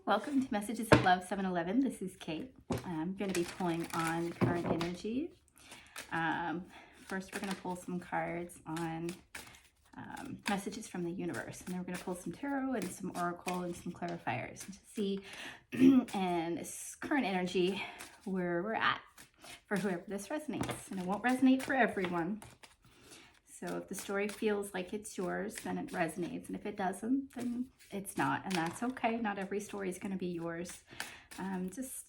Welcome to Messages of Love 711. This is Kate. I'm going to be pulling on current energy. First, we're going to pull some cards on messages from the universe. And then we're going to pull some tarot and some oracle and some clarifiers to see and this current energy where we're at for whoever this resonates. And it won't resonate for everyone. So if the story feels like it's yours, then it resonates. And if it doesn't, then it's not. And that's okay. Not every story is going to be yours. Just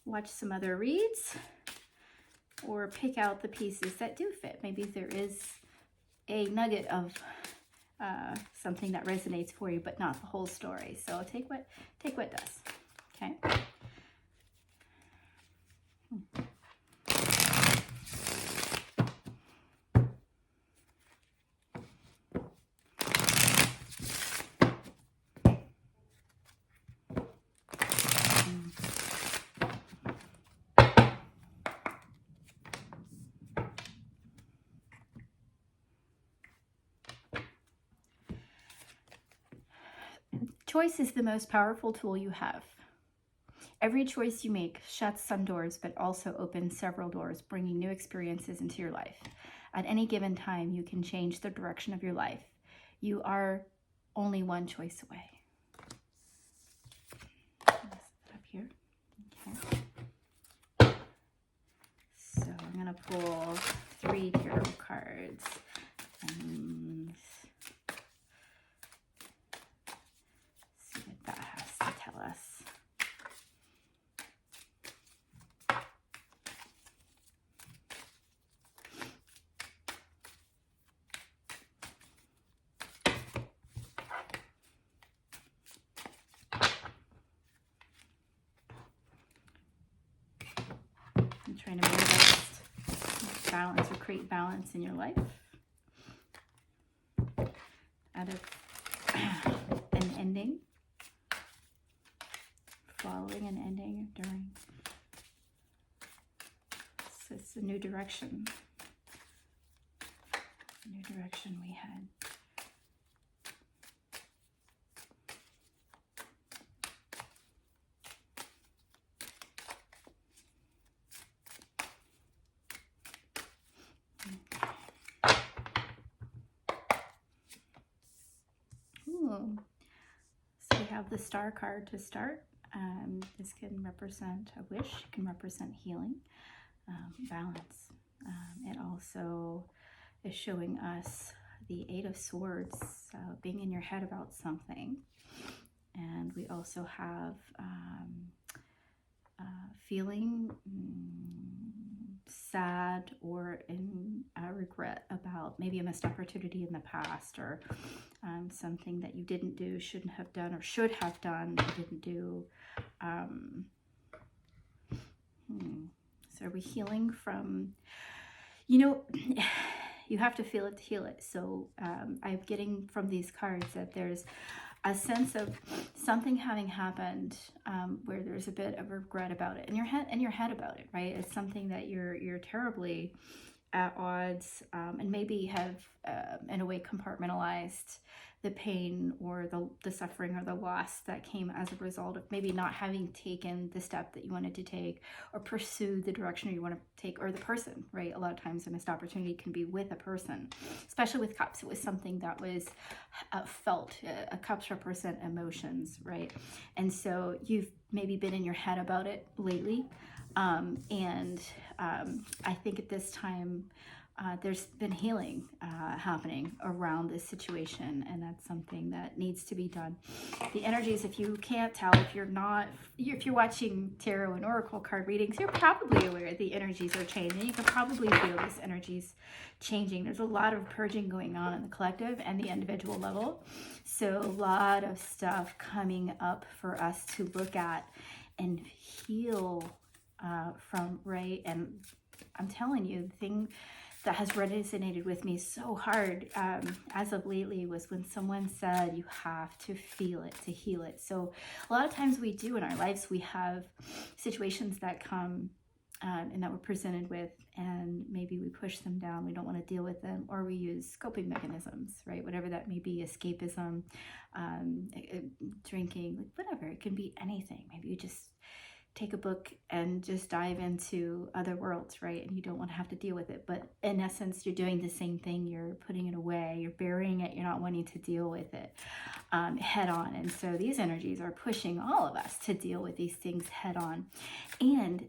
watch some other reads or pick out the pieces that do fit. Maybe there is a nugget of something that resonates for you, but not the whole story. So take what does. Okay. Choice is the most powerful tool you have. Every choice you make shuts some doors, but also opens several doors, bringing new experiences into your life. At any given time, you can change the direction of your life. You are only one choice away. Up here. Okay. So I'm going to pull 3 tarot cards. And see what that has to tell us. I'm trying to manifest balance or create balance in your life out of an ending, following an ending during. So it's a new direction. New direction we had. So we have the star card to start. This can represent a wish, it can represent healing, balance. It also is showing us the 8 of Swords, being in your head about something. And we also have feeling sad or in regret about maybe a missed opportunity in the past, or something that you didn't do, shouldn't have done, or should have done, but didn't do. So are we healing from, you have to feel it to heal it. So I'm getting from these cards that there's a sense of something having happened where there's a bit of regret about it in your head about it, right? It's something that you're terribly at odds and maybe have in a way compartmentalized the pain or the suffering or the loss that came as a result of maybe not having taken the step that you wanted to take or pursue the direction you want to take, or the person, right? A lot of times a missed opportunity can be with a person, especially with cups. It was something that was felt. Cups represent emotions, right? And so you've maybe been in your head about it lately. I think at this time, there's been healing happening around this situation, and that's something that needs to be done. The energies, if you can't tell, if you're watching tarot and oracle card readings, you're probably aware the energies are changing. You can probably feel these energies changing. There's a lot of purging going on in the collective and the individual level. So a lot of stuff coming up for us to look at and heal from, right? And I'm telling you, the thing that has resonated with me so hard as of lately was when someone said you have to feel it to heal it. So a lot of times we do in our lives, we have situations that come and that we're presented with, and maybe we push them down, we don't want to deal with them, or we use coping mechanisms, right? Whatever that may be, escapism, drinking, like whatever, it can be anything. Maybe you just take a book and just dive into other worlds, right? And you don't want to have to deal with it, but in essence, you're doing the same thing. You're putting it away, you're burying it, you're not wanting to deal with it head on. And so these energies are pushing all of us to deal with these things head on. And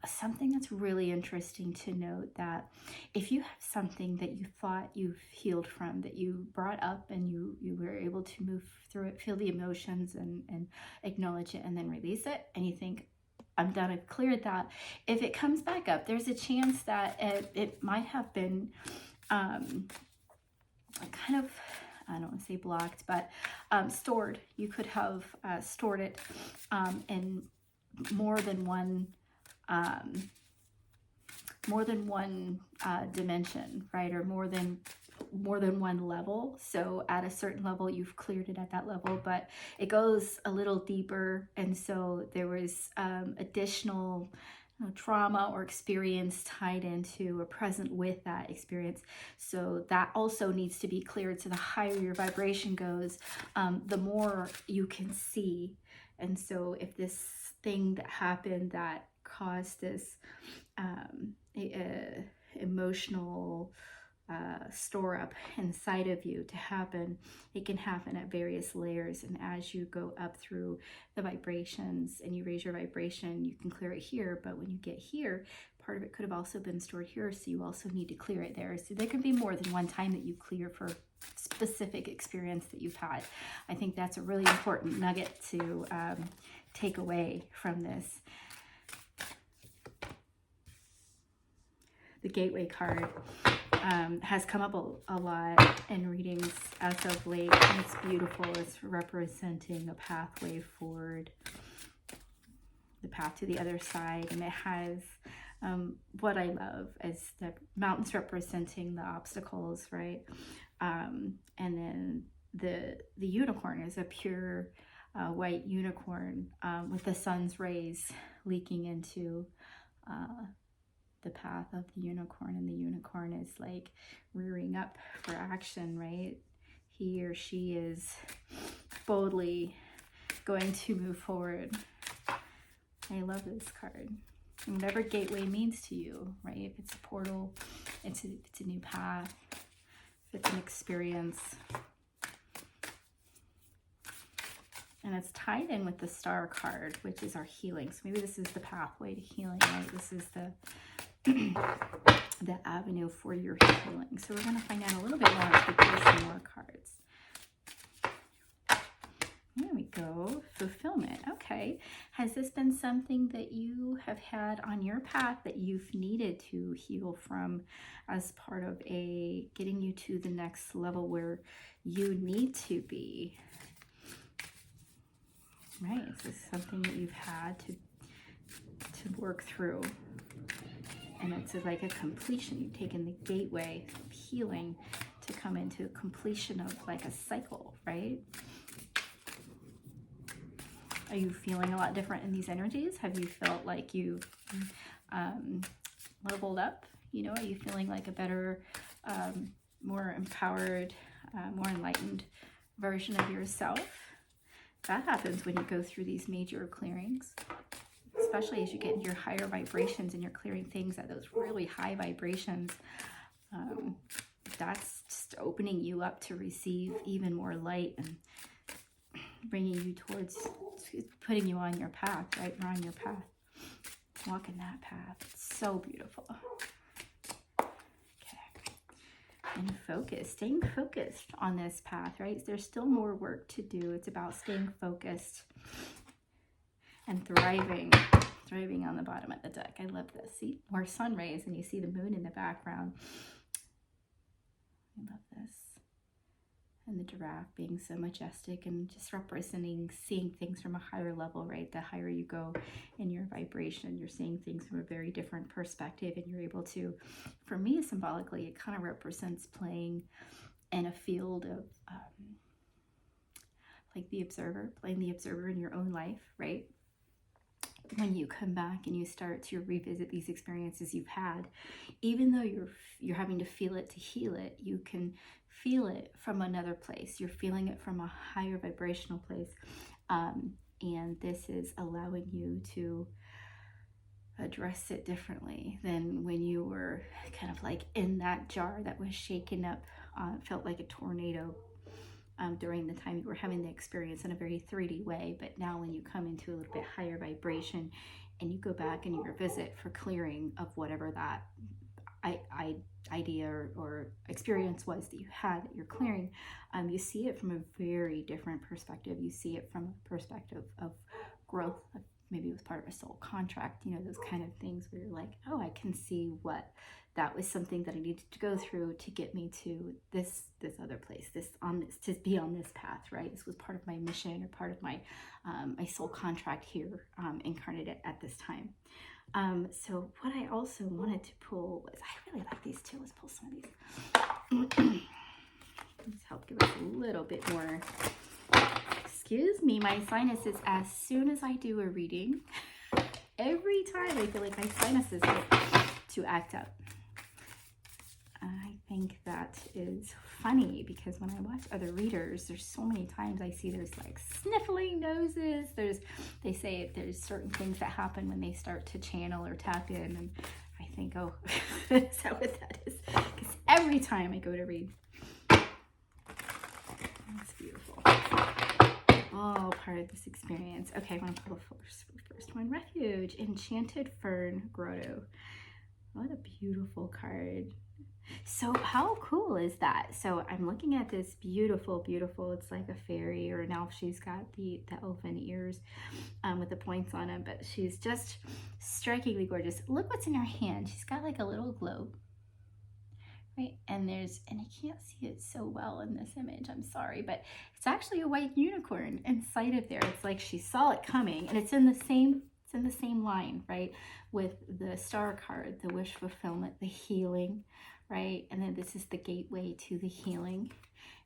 something that's really interesting to note, that if you have something that you thought you've healed from, that you brought up and you were able to move through it, feel the emotions and acknowledge it and then release it, and you think, I'm done, I've cleared that. If it comes back up, there's a chance that it might have been kind of, I don't want to say blocked, but stored. You could have stored it in more than one dimension, right? Or more than one level. So at a certain level, you've cleared it at that level, but it goes a little deeper. And so there was additional trauma or experience tied into or present with that experience. So that also needs to be cleared. So the higher your vibration goes, the more you can see. And so if this thing that happened that caused this emotional store up inside of you to happen, it can happen at various layers. And as you go up through the vibrations and you raise your vibration, you can clear it here. But when you get here, part of it could have also been stored here, so you also need to clear it there. So there can be more than one time that you clear for specific experience that you've had. I think that's a really important nugget to take away from this. The Gateway card has come up a lot in readings as of late, and it's beautiful. It's representing a pathway forward, the path to the other side, and it has what I love is the mountains representing the obstacles, right? And then the unicorn is a pure white unicorn with the sun's rays leaking into the path of the unicorn, and the unicorn is like rearing up for action, right? He or she is boldly going to move forward. I love this card. And whatever gateway means to you, right? If it's a portal, it's a new path, if it's an experience. And it's tied in with the Star card, which is our healing. So maybe this is the pathway to healing, right? This is the avenue for your healing. So we're going to find out a little bit more as we pull some more cards. There we go. Fulfillment. Okay. Has this been something that you have had on your path that you've needed to heal from as part of getting you to the next level where you need to be? Right. Is this something that you've had to work through? And it's like a completion. You've taken the gateway of healing to come into a completion of like a cycle, right? Are you feeling a lot different in these energies? Have you felt like you've leveled up? You know, are you feeling like a better, more empowered, more enlightened version of yourself? That happens when you go through these major clearings, especially as you get into your higher vibrations and you're clearing things at those really high vibrations. That's just opening you up to receive even more light and bringing you towards, putting you on your path, right? You're on your path. Walking that path. It's so beautiful. Okay. And focus, staying focused on this path, right? There's still more work to do. It's about staying focused and thriving on the bottom of the deck. I love this. See, more sun rays, and you see the moon in the background. I love this. And the giraffe being so majestic and just representing seeing things from a higher level, right? The higher you go in your vibration, you're seeing things from a very different perspective, and you're able to, for me, symbolically, it kind of represents playing in a field of like the observer, playing the observer in your own life, right? when you come back and you start to revisit these experiences you've had, even though you're having to feel it to heal it, you can feel it from another place. You're feeling it from a higher vibrational place. And this is allowing you to address it differently than when you were kind of like in that jar that was shaken up, felt like a tornado during the time you were having the experience in a very 3D way. But now when you come into a little bit higher vibration and you go back and you revisit for clearing of whatever that idea or experience was that you had that you're clearing, you see it from a very different perspective. You see it from a perspective of growth. Maybe it was part of a soul contract, you know, those kind of things where you're like, oh, I can see what that was, something that I needed to go through to get me to this other place, to be on this path, right? This was part of my mission or part of my my soul contract here, incarnated at this time. So what I also wanted to pull was, I really like these too. Let's pull some of these. Let's help give us a little bit more. Excuse me, my sinuses, as soon as I do a reading, every time I feel like my sinuses get to act up. I think that is funny because when I watch other readers, there's so many times I see there's like sniffling noses. They say there's certain things that happen when they start to channel or tap in, and I think, oh, is that what that is? Because every time I go to read, it's beautiful. All part of this experience. Okay, I'm gonna pull the first one. Refuge, Enchanted Fern Grotto. What a beautiful card. So how cool is that? So I'm looking at this beautiful, it's like a fairy, or now she's got the elfin ears with the points on them, but she's just strikingly gorgeous. Look what's in her hand. She's got like a little globe, right? And I can't see it so well in this image, I'm sorry, but it's actually a white unicorn inside of there. It's like she saw it coming, and it's in the same line, right? With the star card, the wish fulfillment, the healing, right? And then this is the gateway to the healing.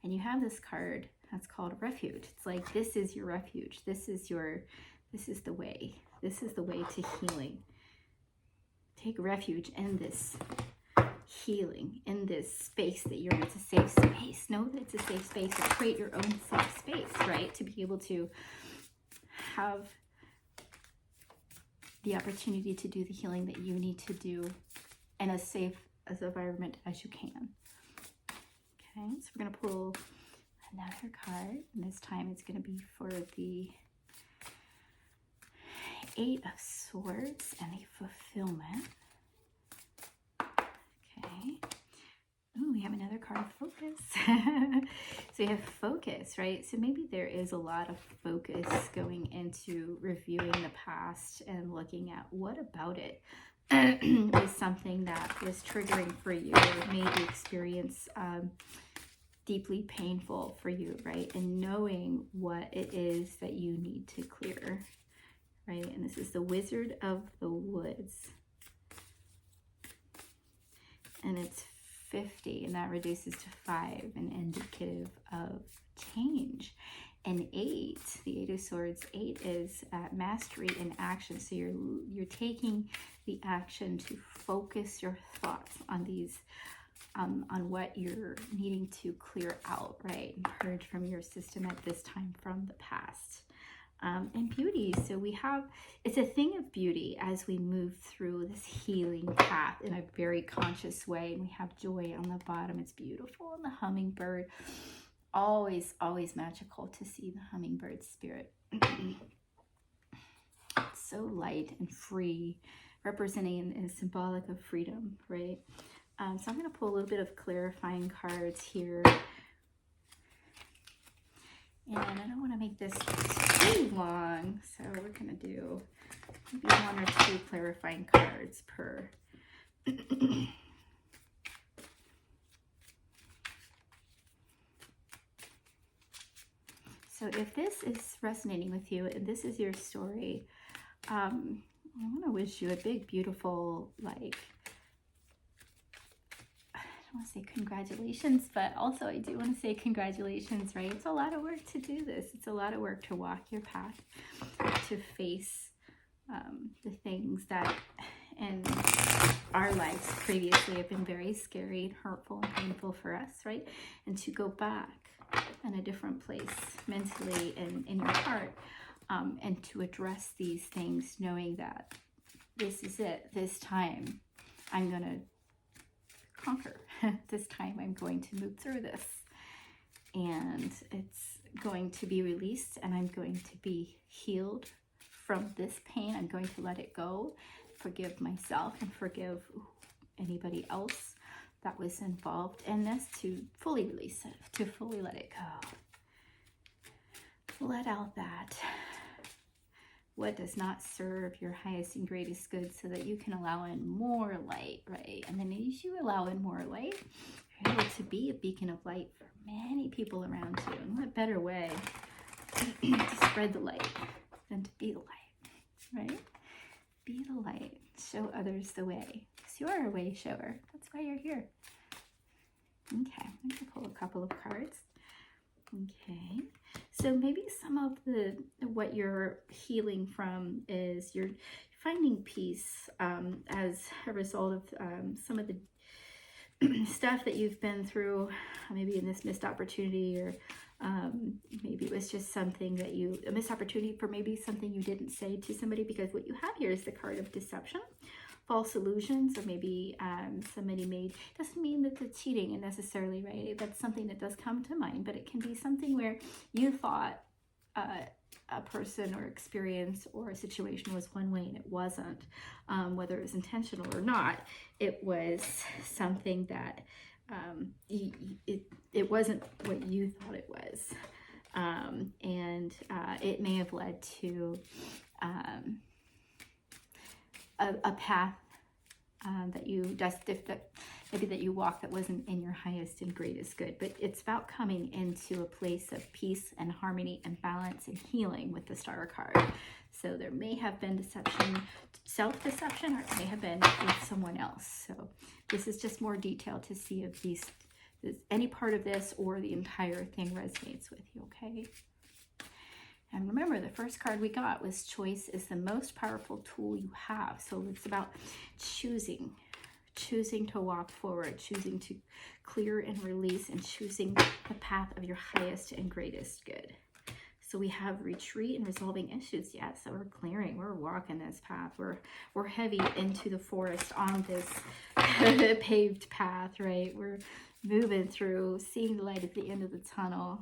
And you have this card that's called Refuge. It's like, this is your refuge. This is the way. This is the way to healing. Take refuge in this healing, in this space that you're in. It's a safe space. Know that it's a safe space, and create your own safe space, right? To be able to have the opportunity to do the healing that you need to do in as safe as environment as you can. Okay, so we're going to pull another card, and this time it's going to be for the 8 of Swords and the fulfillment. Okay. Oh, we have another card, Focus. So we have Focus, right? So maybe there is a lot of focus going into reviewing the past and looking at what about it was something that was triggering for you, or made the experience deeply painful for you, right? And knowing what it is that you need to clear, right? And this is the Wizard of the Woods. And it's 50, and that reduces to 5, an indicative of change. And 8, the 8 of Swords, 8 is mastery in action. So you're taking the action to focus your thoughts on these, on what you're needing to clear out, right? And purge from your system at this time from the past. And beauty. So we have, it's a thing of beauty as we move through this healing path in a very conscious way. And we have joy on the bottom. It's beautiful. And the hummingbird, always magical to see the hummingbird spirit. So light and free, representing and symbolic of freedom, right? So I'm going to pull a little bit of clarifying cards here. And I don't want to make this too long, so we're going to do maybe 1 or 2 clarifying cards per. So if this is resonating with you and this is your story, I want to wish you a big, beautiful, like, I want to say congratulations, but also I do want to say congratulations, right? It's a lot of work to do this. It's a lot of work to walk your path, to face the things that in our lives previously have been very scary and hurtful and painful for us, right? And to go back in a different place mentally and in your heart, and to address these things, knowing that this is it. This time I'm going to conquer. This time I'm going to move through this. And it's going to be released, and I'm going to be healed from this pain. I'm going to let it go, forgive myself, and forgive anybody else that was involved in this, to fully release it, to fully let it go. Let out that what does not serve your highest and greatest good, so that you can allow in more light, right? And then as you allow in more light, you're able to be a beacon of light for many people around you. And what better way to spread the light than to be the light, right? Be the light. Show others the way. Because you are a way shower. That's why you're here. Okay, I'm going to pull a couple of cards. Okay, so maybe some of what you're healing from is you're finding peace as a result of some of the stuff that you've been through, maybe in this missed opportunity, or maybe it was just something that a missed opportunity for maybe something you didn't say to somebody, because what you have here is the card of deception, false illusions, or maybe somebody made, doesn't mean that it's cheating necessarily, right? That's something that does come to mind, but it can be something where you thought a person or experience or a situation was one way and it wasn't, whether it was intentional or not. It was something that it wasn't what you thought it was, and it may have led to a path that you walk that wasn't in your highest and greatest good. But it's about coming into a place of peace and harmony and balance and healing with the Star card. So there may have been deception, self-deception, or it may have been with someone else. So this is just more detail to see if any part of this or the entire thing resonates with you, okay? And remember, the first card we got was choice is the most powerful tool you have. So it's about choosing to walk forward, choosing to clear and release, and choosing the path of your highest and greatest good. So we have retreat and resolving issues. Yeah, so we're clearing, we're walking this path. We're heavy into the forest on this paved path, right? We're moving through, seeing the light at the end of the tunnel,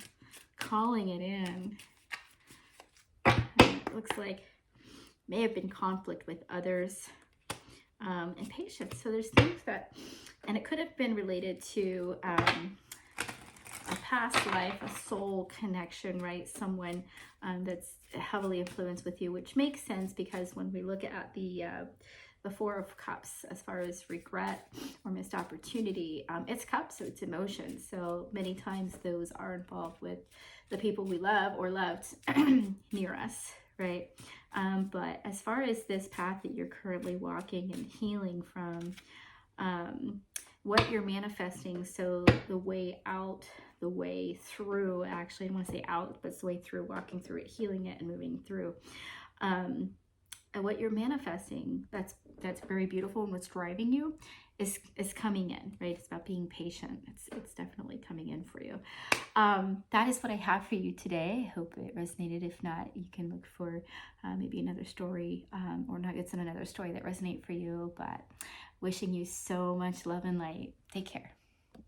calling it in. It looks like may have been conflict with others, and patience. So there's things that, and it could have been related to a past life, a soul connection, right? Someone that's heavily influenced with you, which makes sense, because when we look at the Four of Cups, as far as regret or missed opportunity, it's cups, so it's emotions. So many times those are involved with the people we love or loved near us, right? But as far as this path that you're currently walking and healing from, what you're manifesting, so the way out, the way through, actually I don't want to say out, but it's the way through, walking through it, healing it, and moving through. And what you're manifesting, that's very beautiful, and what's driving you is coming in, right? It's about being patient. It's definitely coming in for you. That is what I have for you today. I hope it resonated. If not, you can look for maybe another story or nuggets in another story that resonate for you. But wishing you so much love and light. Take care.